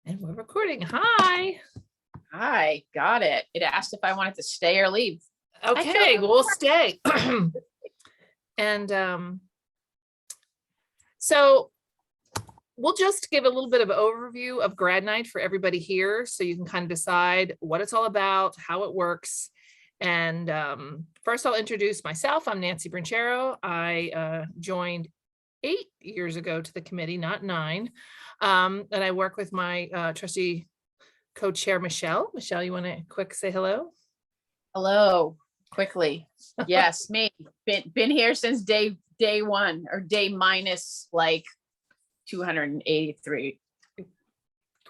And we're recording. Hi. Hi, got it. It asked if I wanted to stay or leave. Okay, we'll stay. And so we'll just give a little bit of an overview of grad night for everybody here so you can kind of decide what it's all about, how it works. And first I'll introduce myself. I'm Nancy Brinchero. I joined 8 years ago to the committee, not 9. And I work with my trustee co-chair, Michelle. Michelle, you want to quick say hello? Hello, quickly. Yes, me. Been here since day one, or day minus like 283.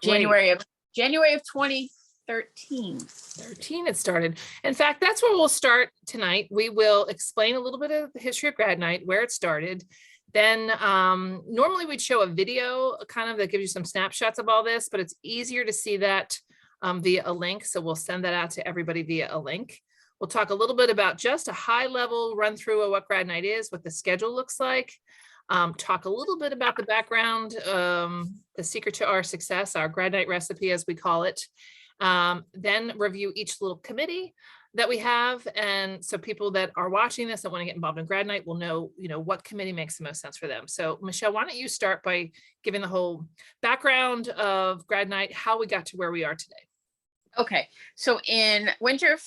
January of 2013. 13 it started. In fact, that's where we'll start tonight. We will explain a little bit of the history of grad night, where it started. Then normally we'd show a video kind of that gives you some snapshots of all this, but it's easier to see that via a link. So we'll send that out to everybody via a link. We'll talk a little bit about just a high level run through of what grad night is, what the schedule looks like. Talk a little bit about the background, the secret to our success, our grad night recipe, as we call it. Then review each little committee that we have. And so people that are watching this that want to get involved in grad night will know, what committee makes the most sense for them. So Michelle, why don't you start by giving the whole background of grad night, how we got to where we are today. Okay, so in winter of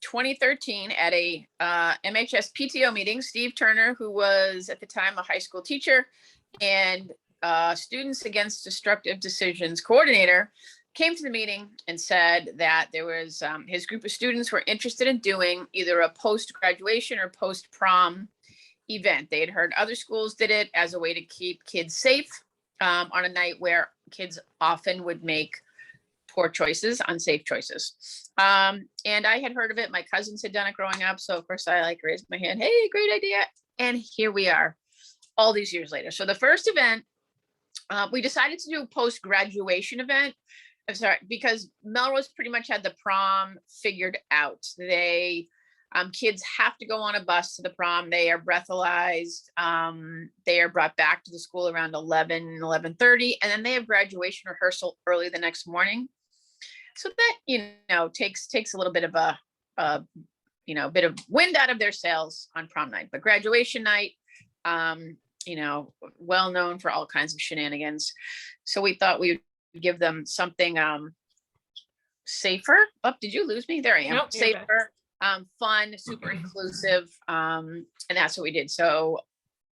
2013 at a MHS PTO meeting, Steve Turner, who was at the time a high school teacher and Students Against Destructive Decisions coordinator, came to the meeting and said that there was his group of students were interested in doing either a post-graduation or post-prom event. They had heard other schools did it as a way to keep kids safe on a night where kids often would make poor choices, unsafe choices. And I had heard of it. My cousins had done it growing up. So of course I raised my hand, hey, great idea. And here we are all these years later. So the first event, we decided to do a post-graduation event. I'm sorry, because Melrose pretty much had the prom figured out. They kids have to go on a bus to the prom. They are breathalyzed. They are brought back to the school around 11:30, and then they have graduation rehearsal early the next morning. So that takes a little bit of a bit of wind out of their sails on prom night. But graduation night, well known for all kinds of shenanigans. So we thought we would give them something safer. Oh, did you lose me? There I am. Nope, safer, fun, super inclusive, and that's what we did. So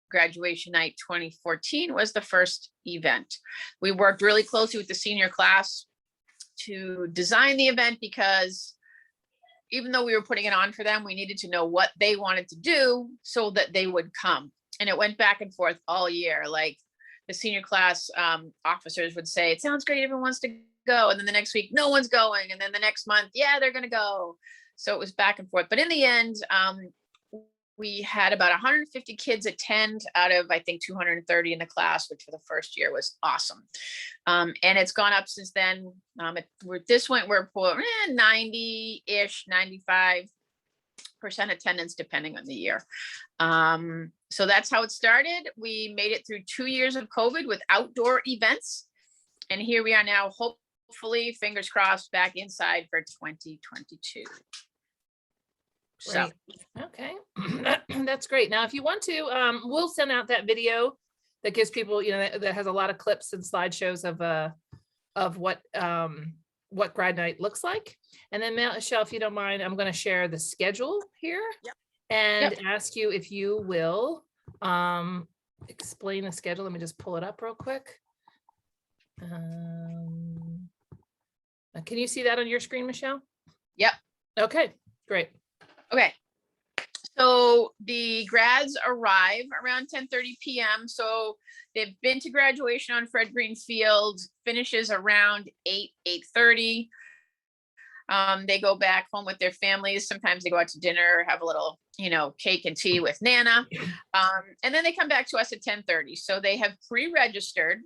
graduation night 2014 was the first event. We worked really closely with the senior class to design the event, because even though we were putting it on for them, we needed to know what they wanted to do so that they would come. And it went back and forth all year. Like the senior class officers would say, it sounds great, everyone wants to go. And then the next week, no one's going. And then the next month, yeah, they're going to go. So it was back and forth. But in the end, we had about 150 kids attend out of, I think, 230 in the class, which for the first year was awesome. And it's gone up since then. We're 90-ish, 95% attendance, depending on the year. So that's how it started. We made it through 2 years of COVID with outdoor events. And here we are now, hopefully, fingers crossed, back inside for 2022. So, okay, that's great. Now, if you want to, we'll send out that video that gives people, that has a lot of clips and slideshows of what grad night looks like. And then Michelle, if you don't mind, I'm going to share the schedule here. Yep. And ask you if you will explain the schedule. Let me just pull it up real quick. Can you see that on your screen, Michelle? Yep. Okay, great. Okay. So the grads arrive around 10:30 p.m. So they've been to graduation on Fred Green Field, finishes around 8:30. They go back home with their families. Sometimes they go out to dinner, have a little, cake and tea with Nana. And then they come back to us at 10:30. So they have pre-registered.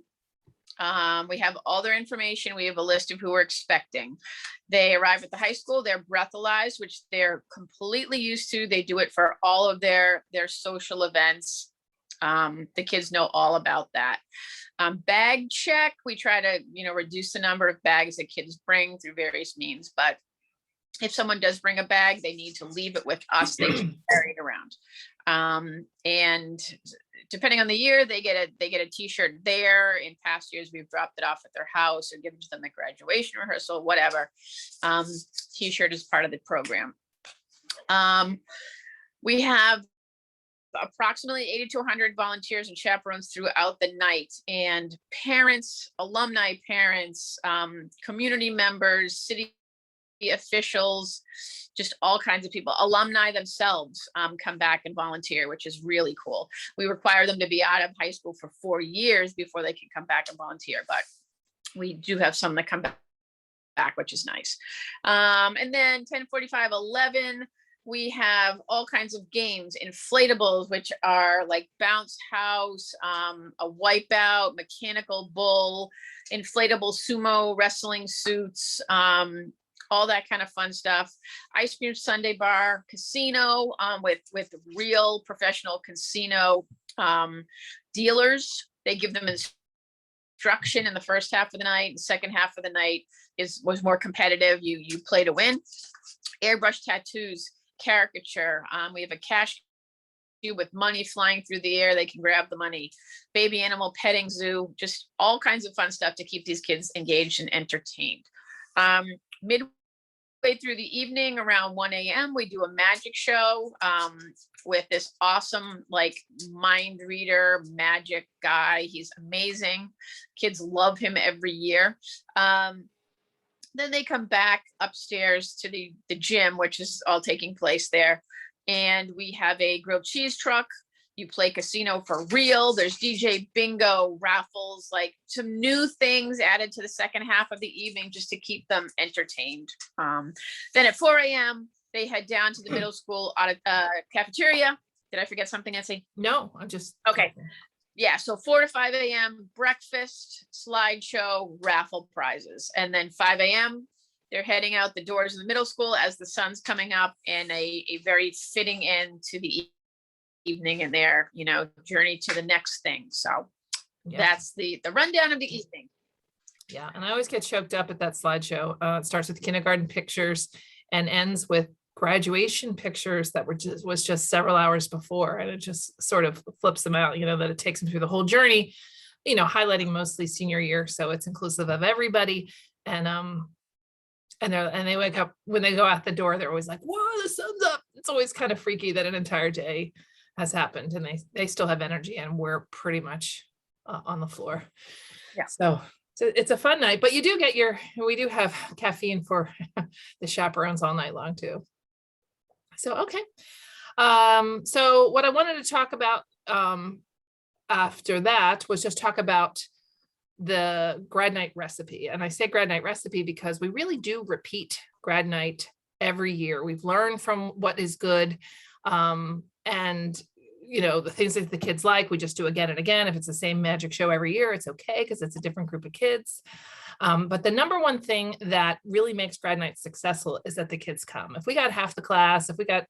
We have all their information. We have a list of who we're expecting. They arrive at the high school, they're breathalyzed, which they're completely used to. They do it for all of their social events. The kids know all about that. Bag check, we try to, reduce the number of bags that kids bring through various means, but if someone does bring a bag, they need to leave it with us. They can carry it around. And depending on the year, they get a t-shirt there. In past years, we've dropped it off at their house or given to them at graduation rehearsal, whatever. T-shirt is part of the program. We have approximately 80 to 100 volunteers and chaperones throughout the night, and parents, alumni parents, community members, city officials, just all kinds of people. Alumni themselves come back and volunteer, which is really cool. We require them to be out of high school for 4 years before they can come back and volunteer, but we do have some that come back, which is nice. And then 10:45, 11, we have all kinds of games, inflatables, which are like bounce house, a wipeout, mechanical bull, inflatable sumo wrestling suits, all that kind of fun stuff. Ice cream sundae bar, casino, with real professional casino dealers. They give them instruction in the first half of the night. The second half of the night was more competitive. You play to win. Airbrush tattoos, caricature. We have a cash cube with money flying through the air. They can grab the money. Baby animal petting zoo, just all kinds of fun stuff to keep these kids engaged and entertained. Midway through the evening, around 1 a.m., we do a magic show with this awesome, like, mind reader magic guy. He's amazing. Kids love him every year. Then they come back upstairs to the gym, which is all taking place there. And we have a grilled cheese truck. You play casino for real. There's DJ bingo, raffles, like some new things added to the second half of the evening just to keep them entertained. Then at 4 a.m., they head down to the middle school cafeteria. Did I forget something, Nancy? No, I'm just. Okay. Yeah, so 4 to 5 a.m., breakfast, slideshow, raffle prizes. And then 5 a.m., they're heading out the doors of the middle school as the sun's coming up, and a very fitting end to the evening and their, journey to the next thing. So that's the rundown of the evening. Yeah, and I always get choked up at that slideshow. It starts with kindergarten pictures and ends with graduation pictures that was just several hours before, and it just sort of flips them out, that it takes them through the whole journey, highlighting mostly senior year, so it's inclusive of everybody. And they wake up when they go out the door, they're always like, whoa, the sun's up. It's always kind of freaky that an entire day has happened and they still have energy, and we're pretty much on the floor. Yeah, so it's a fun night, but we do have caffeine for the chaperones all night long too. So, okay. So what I wanted to talk about after that was just talk about the grad night recipe. And I say grad night recipe because we really do repeat grad night every year. We've learned from what is good. And the things that the kids like, we just do again and again. If it's the same magic show every year, it's okay because it's a different group of kids. But the number one thing that really makes grad night successful is that the kids come. If we got half the class, if we got,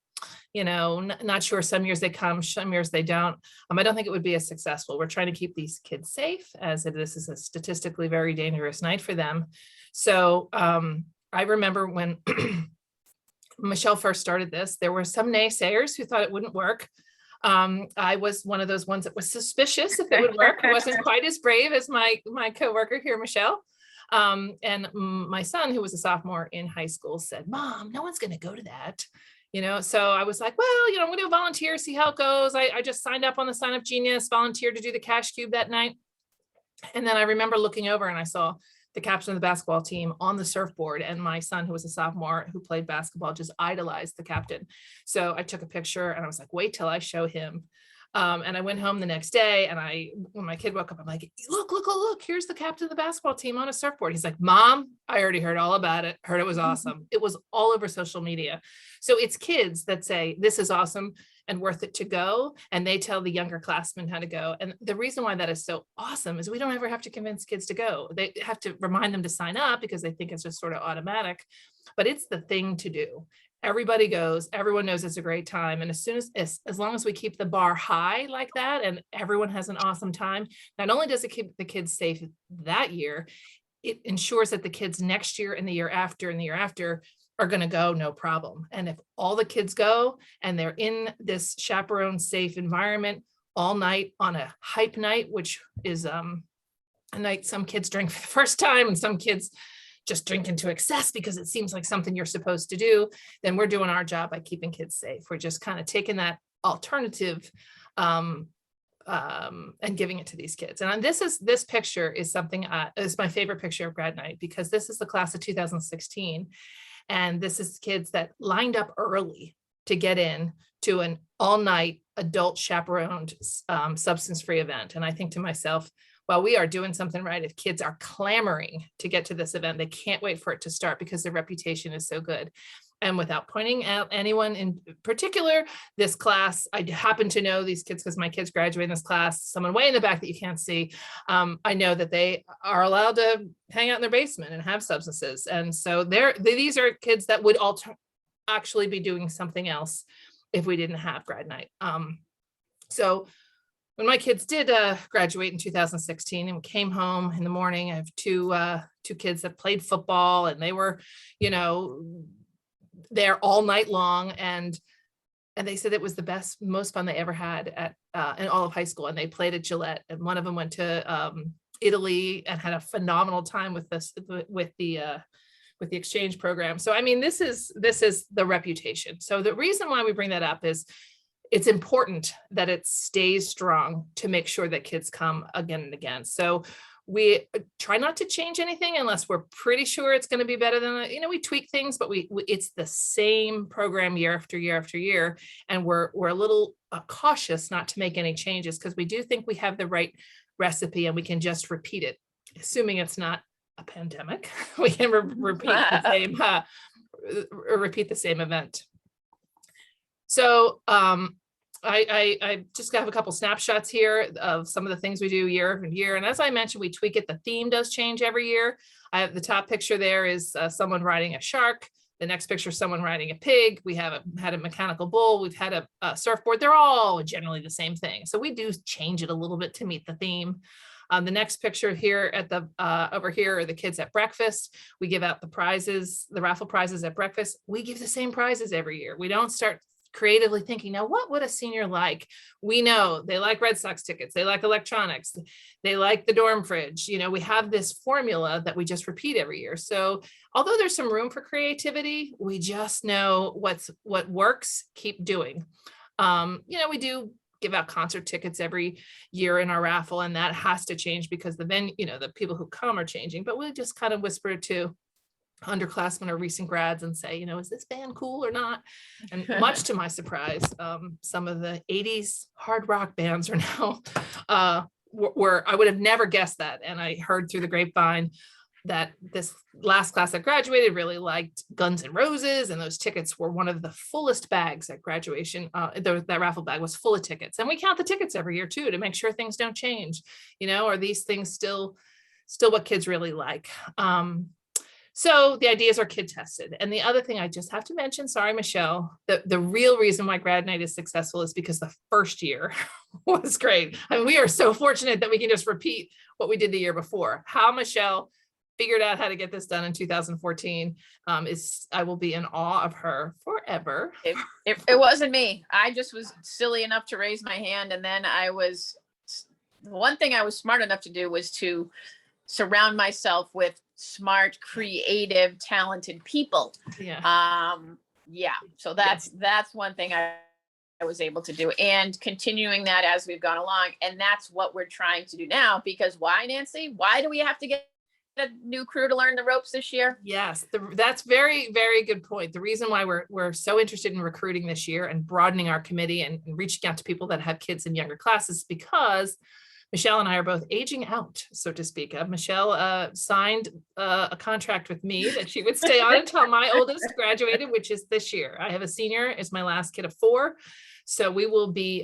not sure, some years they come, some years they don't, I don't think it would be as successful. We're trying to keep these kids safe, as this is a statistically very dangerous night for them. So I remember when Michelle first started this, there were some naysayers who thought it wouldn't work. I was one of those ones that was suspicious if it would work. I wasn't quite as brave as my coworker here, Michelle. And my son, who was a sophomore in high school, said, "Mom, no one's going to go to that." So I was like, well, I'm going to volunteer, see how it goes. I just signed up on the Sign Up Genius, volunteered to do the cash cube that night. And then I remember looking over and I saw the captain of the basketball team on the surfboard, and my son, who was a sophomore who played basketball, just idolized the captain. So I took a picture and I was like, wait till I show him. And I went home the next day, and when my kid woke up, I'm like, look, here's the captain of the basketball team on a surfboard. He's like, Mom, I already heard all about it. Heard it was awesome. It was all over social media. So it's kids that say, this is awesome and worth it to go. And they tell the younger classmen how to go. And the reason why that is so awesome is we don't ever have to convince kids to go. They have to remind them to sign up because they think it's just sort of automatic, but it's the thing to do. Everybody goes, everyone knows it's a great time. And as long as we keep the bar high like that and everyone has an awesome time, not only does it keep the kids safe that year, it ensures that the kids next year and the year after and the year after are going to go no problem. And if all the kids go and they're in this chaperone safe environment all night on a hype night, which is a night some kids drink for the first time and some kids just drink into excess because it seems like something you're supposed to do, then we're doing our job by keeping kids safe. We're just kind of taking that alternative and giving it to these kids. And this picture is something is my favorite picture of grad night, because this is the class of 2016. And this is kids that lined up early to get in to an all night adult chaperoned substance-free event. And I think to myself, well, we are doing something right if kids are clamoring to get to this event. They can't wait for it to start because their reputation is so good. And without pointing out anyone in particular, this class, I happen to know these kids because my kids graduate in this class, someone way in the back that you can't see. I know that they are allowed to hang out in their basement and have substances. And so these are kids that would actually be doing something else if we didn't have grad night. So when my kids did graduate in 2016 and came home in the morning, I have two kids that played football, and they were, there all night long, and they said it was the most fun they ever had in all of high school. And they played at Gillette, and one of them went to Italy and had a phenomenal time with the exchange program. So I mean, this is the reputation. So the reason why we bring that up is it's important that it stays strong to make sure that kids come again and again. So we try not to change anything unless we're pretty sure it's going to be better than, we tweak things, but it's the same program year after year after year. And we're a little cautious not to make any changes because we do think we have the right recipe and we can just repeat it, assuming it's not a pandemic. We can repeat the same event. So I just have a couple snapshots here of some of the things we do year after year. And as I mentioned, we tweak it. The theme does change every year. I have the top picture there is someone riding a shark. The next picture, someone riding a pig. We had a mechanical bull. We've had a surfboard. They're all generally the same thing. So we do change it a little bit to meet the theme. The next picture here at the over here are the kids at breakfast. We give out the prizes, the raffle prizes at breakfast. We give the same prizes every year. We don't start creatively thinking, now what would a senior like? We know they like Red Sox tickets, they like electronics, they like the dorm fridge. We have this formula that we just repeat every year. So although there's some room for creativity, we just know what works, keep doing. We do give out concert tickets every year in our raffle, and that has to change because the venue, the people who come are changing, but we just kind of whisper it to underclassmen or recent grads and say, is this band cool or not? And much to my surprise, some of the 80s hard rock bands are now were I would have never guessed that. And I heard through the grapevine that this last class that graduated really liked Guns N' Roses, and those tickets were one of the fullest bags at graduation. That raffle bag was full of tickets, and we count the tickets every year too to make sure things don't change. Are these things still what kids really like? So the ideas are kid tested. And the other thing I just have to mention, sorry, Michelle, the real reason why grad night is successful is because the first year was great. I mean, we are so fortunate that we can just repeat what we did the year before. How Michelle figured out how to get this done in 2014 I will be in awe of her forever. It wasn't me. I just was silly enough to raise my hand. And then one thing I was smart enough to do was to surround myself with smart, creative, talented people. So that's one thing I was able to do, and continuing that as we've gone along. And that's what we're trying to do now, because why, Nancy? Why do we have to get a new crew to learn the ropes this year? Yes, that's very, very good point. The reason why we're so interested in recruiting this year and broadening our committee and reaching out to people that have kids in younger classes, because Michelle and I are both aging out, so to speak. Michelle signed a contract with me that she would stay on until my oldest graduated, which is this year. I have a senior, is my last kid of 4. So we will be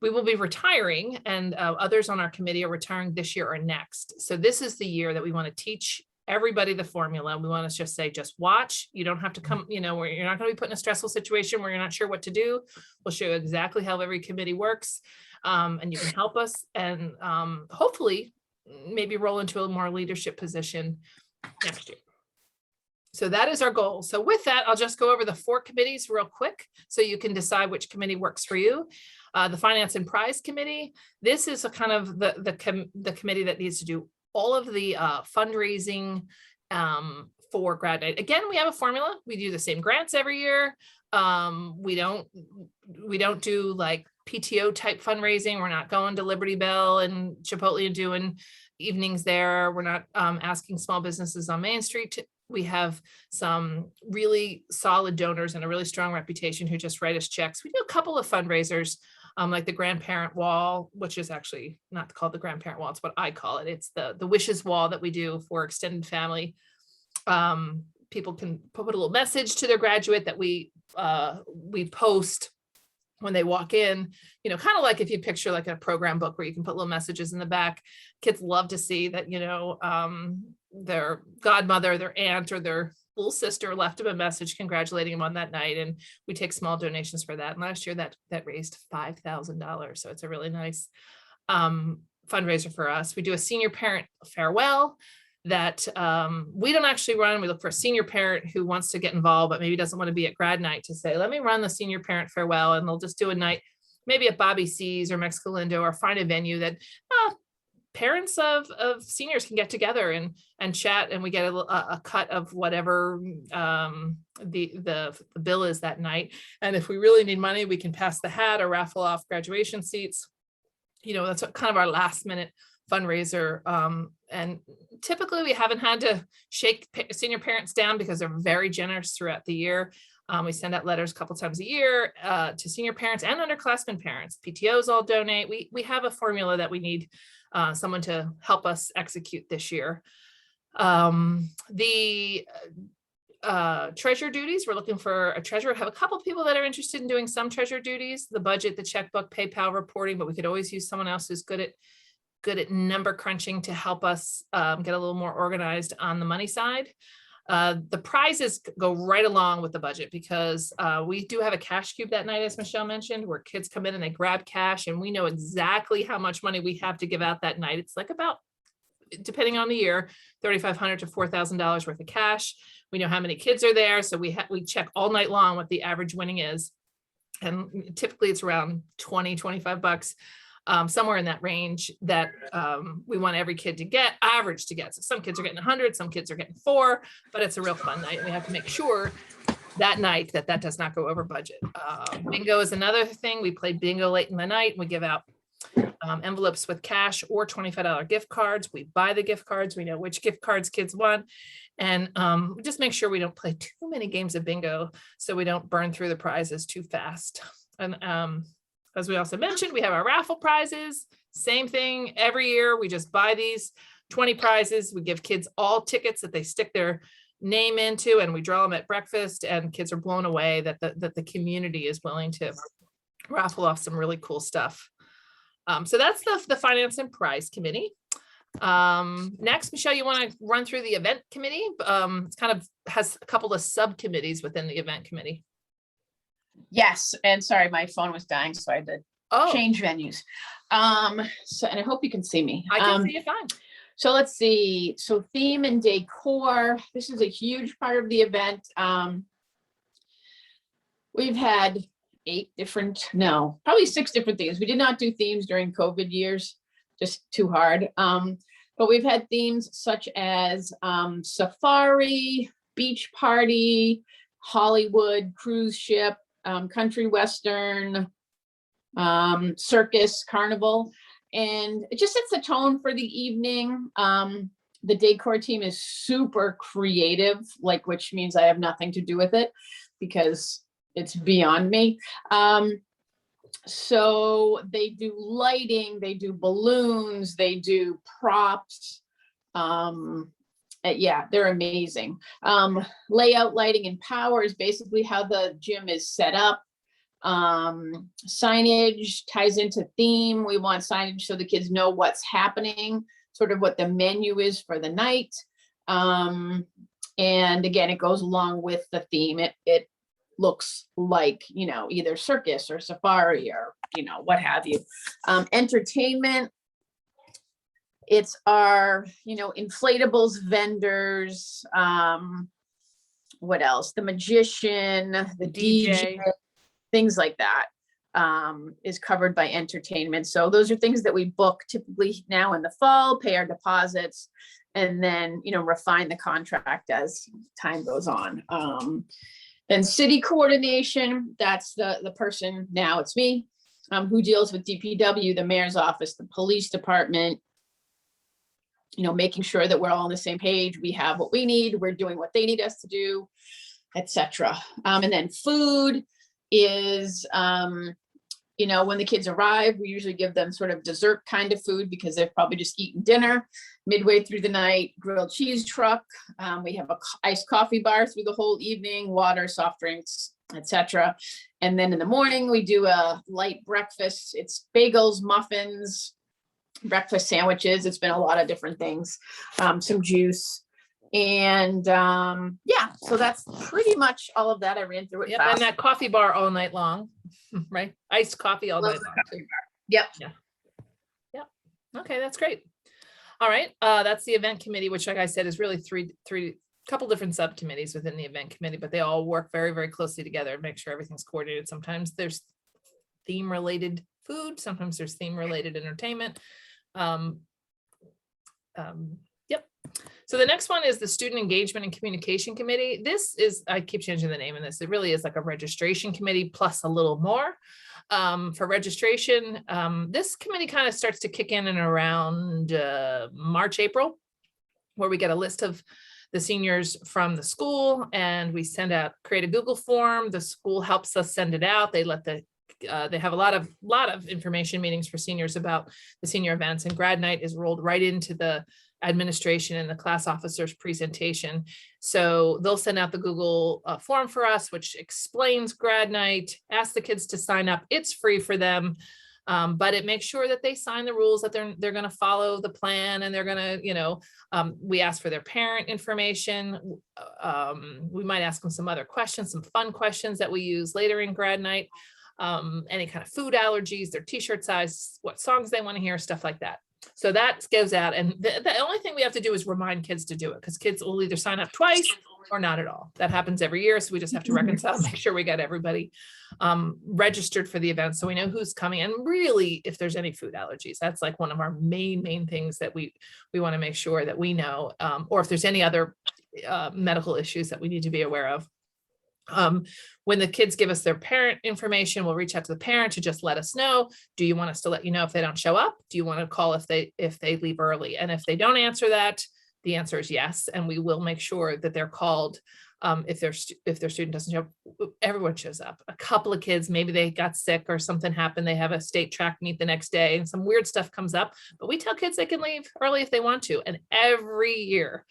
retiring, and others on our committee are retiring this year or next. So this is the year that we want to teach everybody the formula. We want to just say, just watch. You don't have to come, where you're not going to be put in a stressful situation where you're not sure what to do. We'll show you exactly how every committee works. And you can help us, and hopefully maybe roll into a more leadership position next year. So that is our goal. So with that, I'll just go over the 4 committees real quick so you can decide which committee works for you. The Finance and Prize Committee. This is a kind of the committee that needs to do all of the fundraising for Grad Night. Again, we have a formula. We do the same grants every year. We don't do like PTO type fundraising. We're not going to Liberty Bell and Chipotle and doing evenings there. We're not asking small businesses on Main Street we have some really solid donors and a really strong reputation who just write us checks. We do a couple of fundraisers, like the grandparent wall, which is actually not called the grandparent wall. It's what I call it. It's the wishes wall that we do for extended family. People can put a little message to their graduate that we post when they walk in, kind of like if you picture like a program book where you can put little messages in the back. Kids love to see that, their godmother, their aunt, or their little sister left them a message congratulating them on that night. And we take small donations for that. And last year that raised $5,000. So it's a really nice fundraiser for us. We do a senior parent farewell that we don't actually run. We look for a senior parent who wants to get involved, but maybe doesn't want to be at grad night to say, let me run the senior parent farewell. And they'll just do a night, maybe at Bobby C's or Mexico Lindo, or find a venue that parents of seniors can get together and chat, and we get a cut of whatever the bill is that night. And if we really need money, we can pass the hat or raffle off graduation seats. That's kind of our last minute fundraiser. And typically we haven't had to shake senior parents down because they're very generous throughout the year. We send out letters a couple times a year to senior parents and underclassmen parents. PTOs all donate. We have a formula that we need someone to help us execute this year. The treasurer duties, we're looking for a treasurer. Have a couple people that are interested in doing some treasurer duties, the budget, the checkbook, PayPal reporting, but we could always use someone else who's good at number crunching to help us get a little more organized on the money side. The prizes go right along with the budget because we do have a cash cube that night, as Michelle mentioned, where kids come in and they grab cash, and we know exactly how much money we have to give out that night. It's like about, depending on the year, $3,500 to $4,000 worth of cash. We know how many kids are there, so we check all night long what the average winning is, and typically it's around $20-25. Somewhere in that range that we want every kid to get, average to get. So some kids are getting 100, some kids are getting 4, but it's a real fun night. And we have to make sure that night that does not go over budget. Bingo is another thing. We play bingo late in the night. We give out envelopes with cash or $25 gift cards. We buy the gift cards. We know which gift cards kids want. And we just make sure we don't play too many games of bingo so we don't burn through the prizes too fast. And as we also mentioned, we have our raffle prizes. Same thing every year. We just buy these 20 prizes. We give kids all tickets that they stick their name into, and we draw them at breakfast, and kids are blown away that the community is willing to raffle off some really cool stuff. So that's the Finance and Prize Committee. Next, Michelle, you want to run through the Event Committee? It's kind of has a couple of subcommittees within the Event Committee. Yes, and sorry, my phone was dying, so I had to change venues. So, and I hope you can see me. I can see you fine. So let's see. So theme and decor. This is a huge part of the event. We've had probably 6 different themes. We did not do themes during COVID years, just too hard. But we've had themes such as safari, beach party, Hollywood, cruise ship, country western, circus, carnival, and it just sets the tone for the evening. The decor team is super creative, which means I have nothing to do with it because it's beyond me. So they do lighting, they do balloons, they do props. Yeah, they're amazing. Layout, lighting, and power is basically how the gym is set up. Signage ties into theme. We want signage so the kids know what's happening, sort of what the menu is for the night. And again, it goes along with the theme. It looks like, either circus or safari or, what have you. Entertainment, it's our, inflatables vendors. What else? The magician, the DJ, things like that is covered by entertainment. So those are things that we book typically now in the fall, pay our deposits, and then, refine the contract as time goes on. Then city coordination, that's the person, now it's me, who deals with DPW, the mayor's office, the police department, making sure that we're all on the same page. We have what we need, we're doing what they need us to do, etc. And then food is, when the kids arrive, we usually give them sort of dessert kind of food because they've probably just eaten dinner. Midway through the night, grilled cheese truck. We have a iced coffee bar through the whole evening, water, soft drinks, etc. And then in the morning, we do a light breakfast. It's bagels, muffins, breakfast sandwiches. It's been a lot of different things, some juice. And yeah, so that's pretty much all of that. I ran through it fast. And that coffee bar all night long, right? Iced coffee all night long. Yep. Yeah. Okay, that's great. All right, that's the event committee, which, like I said, is really three couple different subcommittees within the event committee, but they all work very, very closely together to make sure everything's coordinated. Sometimes there's theme related food, sometimes there's theme related entertainment. Yep. So the next one is the Student Engagement and Communication Committee. This is, I keep changing the name in this. It really is like a registration committee plus a little more. For registration, this committee kind of starts to kick in and around March, April, where we get a list of the seniors from the school and we create a Google form. The school helps us send it out. They have a lot of information meetings for seniors about the senior events, and grad night is rolled right into the administration and the class officer's presentation. So they'll send out the Google form for us, which explains grad night, ask the kids to sign up. It's free for them, but it makes sure that they sign the rules, that they're going to follow the plan, and they're going to, we ask for their parent information. We might ask them some other questions, some fun questions that we use later in grad night. Any kind of food allergies, their t-shirt size, what songs they want to hear, stuff like that. So that goes out, and the only thing we have to do is remind kids to do it, because kids will either sign up twice or not at all. That happens every year, so we just have to reconcile, make sure we got everybody registered for the event, so we know who's coming. And really, if there's any food allergies, that's like one of our main things that we want to make sure that we know, or if there's any other medical issues that we need to be aware of. When the kids give us their parent information, we'll reach out to the parent to just let us know. Do you want us to let you know if they don't show up? Do you want to call if they leave early? And if they don't answer that, the answer is yes. And we will make sure that they're called. If their student doesn't show up, everyone shows up. A couple of kids, maybe they got sick or something happened. They have a state track meet the next day and some weird stuff comes up, but we tell kids they can leave early if they want to. And every year,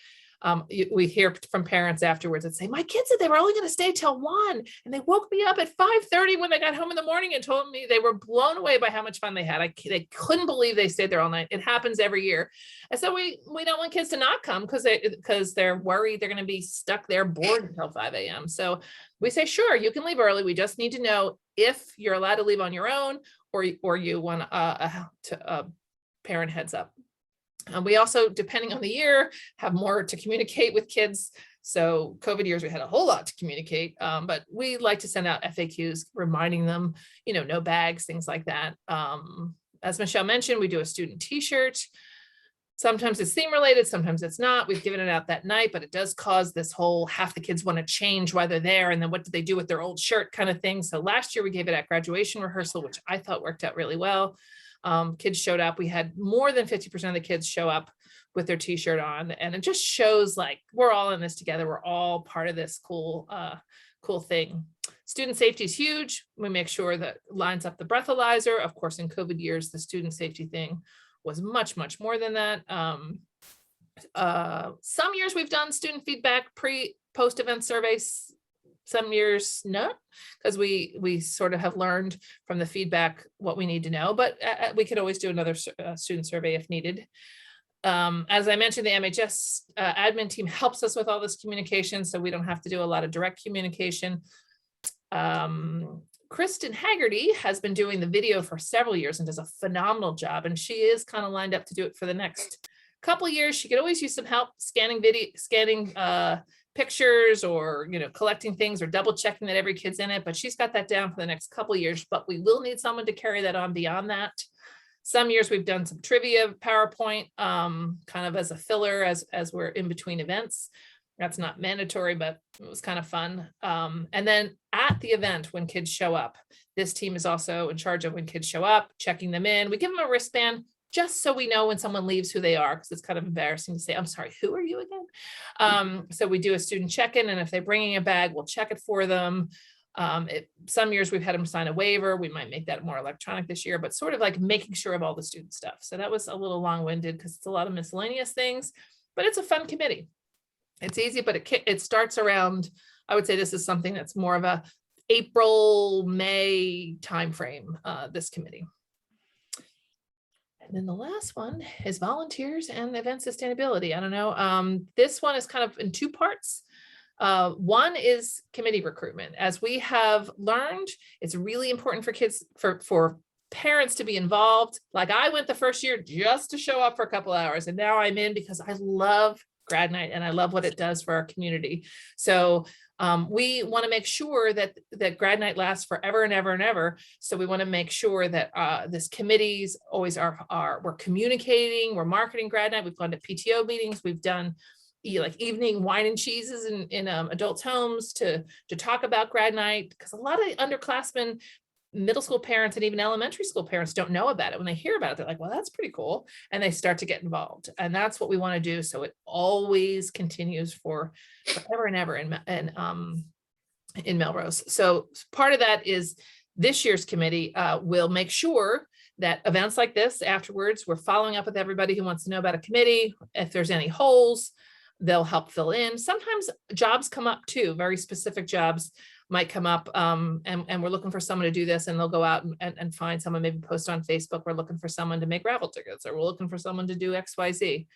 we hear from parents afterwards that say, my kids said they were only going to stay till 1, and they woke me up at 5:30 when they got home in the morning and told me they were blown away by how much fun they had. They couldn't believe they stayed there all night. It happens every year. And so we don't want kids to not come because they're worried they're going to be stuck there bored until 5 a.m. So we say, sure, you can leave early. We just need to know if you're allowed to leave on your own, or you want a parent heads up. We also, depending on the year, have more to communicate with kids. So COVID years, we had a whole lot to communicate, but we like to send out FAQs reminding them, no bags, things like that. As Michelle mentioned, we do a student t-shirt. Sometimes it's theme related, sometimes it's not. We've given it out that night, but it does cause this whole half the kids want to change while they're there, and then what do they do with their old shirt kind of thing. So last year we gave it at graduation rehearsal, which I thought worked out really well. Kids showed up. We had more than 50% of the kids show up with their t-shirt on, and it just shows like we're all in this together. We're all part of this cool thing. Student safety is huge. We make sure that lines up the breathalyzer. Of course, in COVID years, the student safety thing was much more than that. Some years we've done student feedback post event surveys. Some years no, because we sort of have learned from the feedback what we need to know, but we could always do another student survey if needed. As I mentioned, the MHS admin team helps us with all this communication, so we don't have to do a lot of direct communication. Kristen Haggerty has been doing the video for several years and does a phenomenal job, and she is kind of lined up to do it for the next couple of years. She could always use some help scanning pictures, or collecting things, or double checking that every kid's in it, but she's got that down for the next couple of years. But we will need someone to carry that on beyond that. Some years we've done some trivia PowerPoint, kind of as a filler as we're in between events. That's not mandatory, but it was kind of fun. And then at the event, when kids show up, this team is also in charge of when kids show up, checking them in. We give them a wristband just so we know when someone leaves who they are, because it's kind of embarrassing to say, I'm sorry, who are you again? So we do a student check-in, and if they're bringing a bag, we'll check it for them. Some years we've had them sign a waiver. We might make that more electronic this year, but sort of like making sure of all the student stuff. So that was a little long-winded because it's a lot of miscellaneous things, but it's a fun committee. It's easy, but it starts around, I would say this is something that's more of a April, May timeframe, this committee. And then the last one is volunteers and event sustainability. I don't know. This one is kind of in two parts. One is committee recruitment. As we have learned, it's really important for kids, for parents to be involved. Like I went the first year just to show up for a couple hours, and now I'm in because I love grad night and I love what it does for our community. So we want to make sure that grad night lasts forever and ever and ever. So we want to make sure that this committees always we're communicating, we're marketing grad night. We've gone to PTO meetings. We've done like evening wine and cheeses in adults' homes to talk about grad night, because a lot of underclassmen, middle school parents, and even elementary school parents don't know about it. When they hear about it, they're like, well, that's pretty cool. And they start to get involved. And that's what we want to do. So it always continues for forever and ever in Melrose. So part of that is this year's committee will make sure that events like this afterwards, we're following up with everybody who wants to know about a committee. If there's any holes, they'll help fill in. Sometimes jobs come up too, very specific jobs might come up, and we're looking for someone to do this, and they'll go out and find someone, maybe post on Facebook, we're looking for someone to make raffle tickets, or we're looking for someone to do XYZ.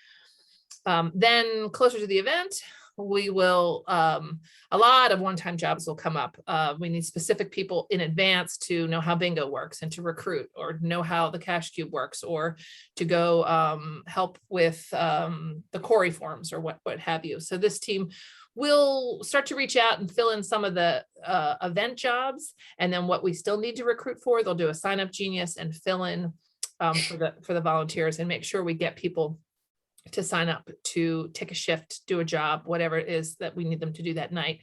Then closer to the event, we will, a lot of one-time jobs will come up. We need specific people in advance to know how bingo works and to recruit, or know how the cash cube works, or to go help with the Corey forms, or what have you. So this team will start to reach out and fill in some of the event jobs. And then what we still need to recruit for, they'll do a sign up genius and fill in for the volunteers, and make sure we get people to sign up to take a shift, do a job, whatever it is that we need them to do that night.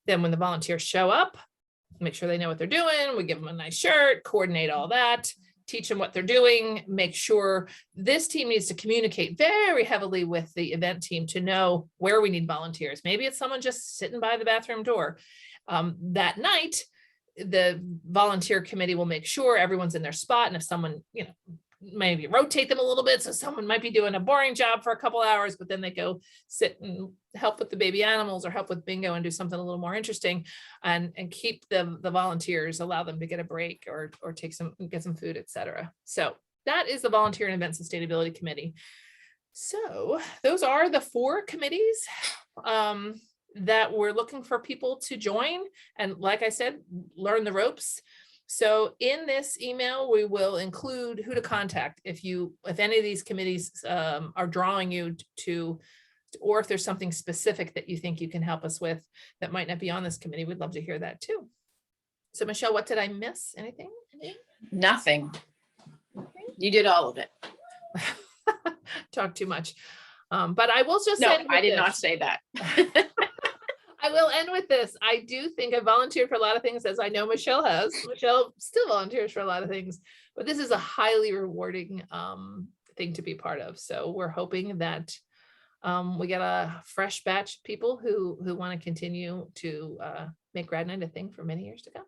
Then when the volunteers show up, make sure they know what they're doing. We give them a nice shirt, coordinate all that, teach them what they're doing, make sure this team needs to communicate very heavily with the event team to know where we need volunteers. Maybe it's someone just sitting by the bathroom door. That night, the volunteer committee will make sure everyone's in their spot. And if someone, maybe rotate them a little bit. So someone might be doing a boring job for a couple hours, but then they go sit and help with the baby animals, or help with bingo and do something a little more interesting, and keep the volunteers, allow them to get a break, or get some food, etc. So that is the Volunteer and Event Sustainability Committee. So those are the 4 committees that we're looking for people to join. And like I said, learn the ropes. So in this email, we will include who to contact if any of these committees are drawing you to, or if there's something specific that you think you can help us with that might not be on this committee. We'd love to hear that too. So Michelle, what did I miss? Anything? Nothing. You did all of it. Talk too much. But I will just say, I did not say that. I will end with this. I do think I volunteered for a lot of things, as I know Michelle has. Michelle still volunteers for a lot of things, but this is a highly rewarding thing to be part of. So we're hoping that we get a fresh batch of people who want to continue to make grad night a thing for many years to come.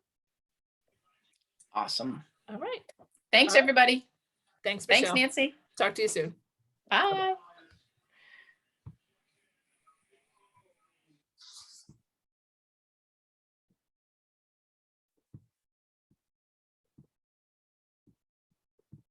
Awesome. All right. Thanks, everybody. Thanks, Michelle. Thanks, Nancy. Talk to you soon. Bye.